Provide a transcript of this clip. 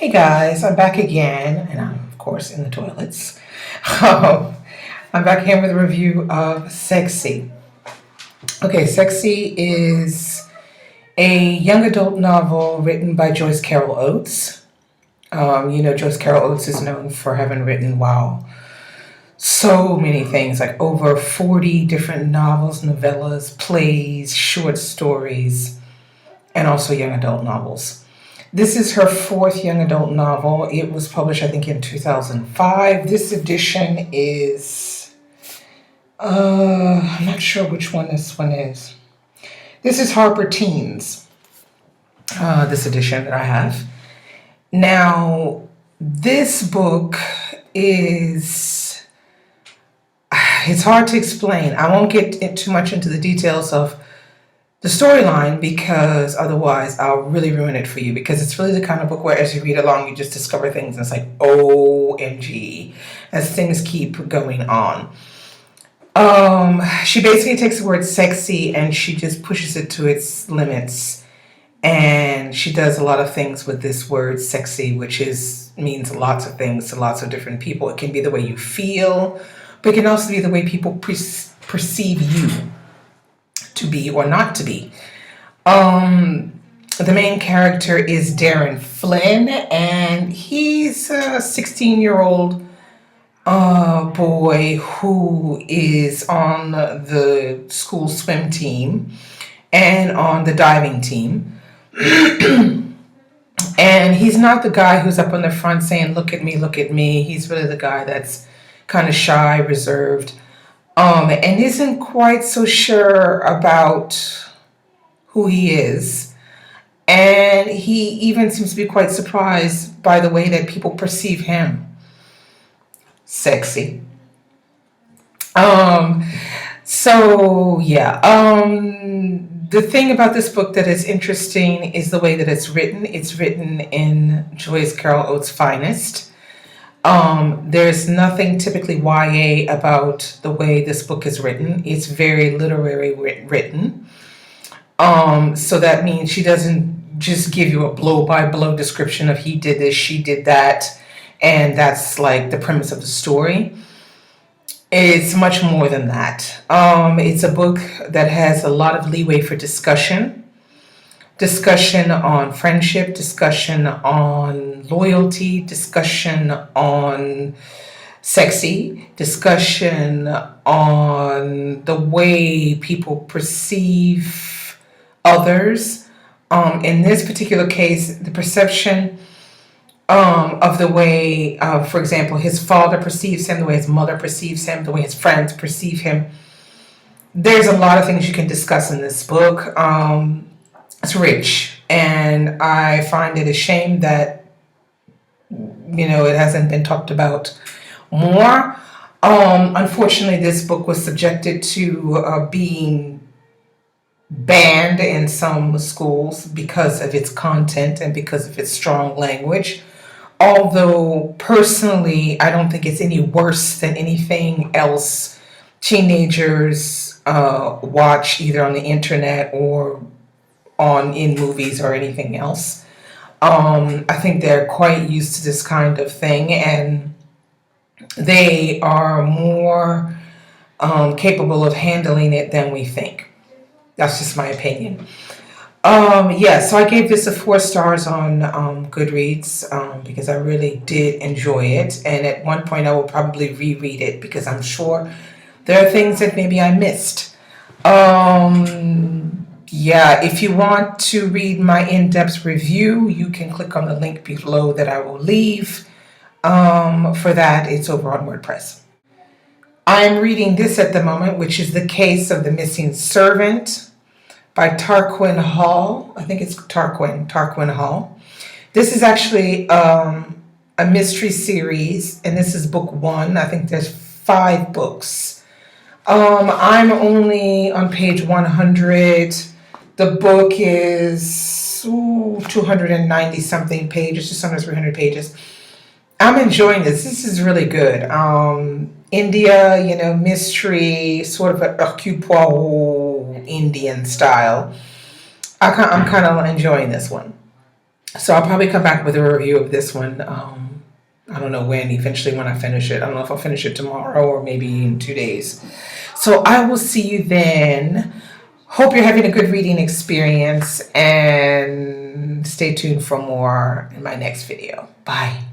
Hey guys, I'm back again, and I'm of course in the toilets. Um, I'm back here with a review of Sexy. Okay, Sexy is a young adult novel written by Joyce Carol Oates. Joyce Carol Oates is known for having written, wow, so many things, like over 40 different novels, novellas, plays, short stories, and also young adult novels. This is her fourth young adult novel. It was published, I think, in 2005. This edition is, I'm not sure which one this one is. This is Harper Teens, this edition that I have. Now, this book is, it's hard to explain. I won't get too much into the details of the storyline because otherwise I'll really ruin it for you, because it's really the kind of book where as you read along you just discover things and it's like OMG as things keep going on. She basically takes the word sexy and she just pushes it to its limits, and she does a lot of things with this word sexy, which means lots of things to lots of different people. It can be the way you feel, but it can also be the way people perceive you to be or not to be. The main character is Darren Flynn, and he's a 16-year-old boy who is on the school swim team and on the diving team. And he's not the guy who's up on the front saying, look at me, look at me. He's really the guy that's kind of shy, reserved, and isn't quite so sure about who he is. And he even seems to be quite surprised by the way that people perceive him. Sexy. The thing about this book that is interesting is the way that it's written. It's written in Joyce Carol Oates' finest. There's nothing typically YA about the way this book is written. It's very literary written. So that means she doesn't just give you a blow-by-blow description of he did this, she did that, and that's like the premise of the story. It's much more than that. It's a book that has a lot of leeway for discussion on friendship, discussion on loyalty, discussion on sexy, discussion on the way people perceive others. In this particular case, the perception of the way, for example, his father perceives him, the way his mother perceives him, the way his friends perceive him. There's a lot of things you can discuss in this book. It's rich, and I find it a shame that it hasn't been talked about more. Unfortunately, this book was subjected to being banned in some schools because of its content and because of its strong language. Although personally, I don't think it's any worse than anything else teenagers watch either on the internet or in movies or anything else. I think they're quite used to this kind of thing, and they are more capable of handling it than we think. That's just my opinion. So I gave this a 4 stars on Goodreads because I really did enjoy it, and at one point I will probably reread it because I'm sure there are things that maybe I missed. If you want to read my in-depth review, you can click on the link below that I will leave. For that, it's over on Wordpress. I'm reading this at the moment, which is The Case of the Missing Servant by Tarquin Hall. I think it's Tarquin Hall. This is actually a mystery series, and this is book 1. I think there's 5 books. I'm only on page 100. The book is 290 something pages, just under 300 pages. I'm enjoying this. This is really good. India, mystery, sort of a Hercule Poirot Indian style. I'm kind of enjoying this one. So I'll probably come back with a review of this one. I don't know when, eventually when I finish it. I don't know if I'll finish it tomorrow or maybe in 2 days. So I will see you then. Hope you're having a good reading experience, and stay tuned for more in my next video. Bye.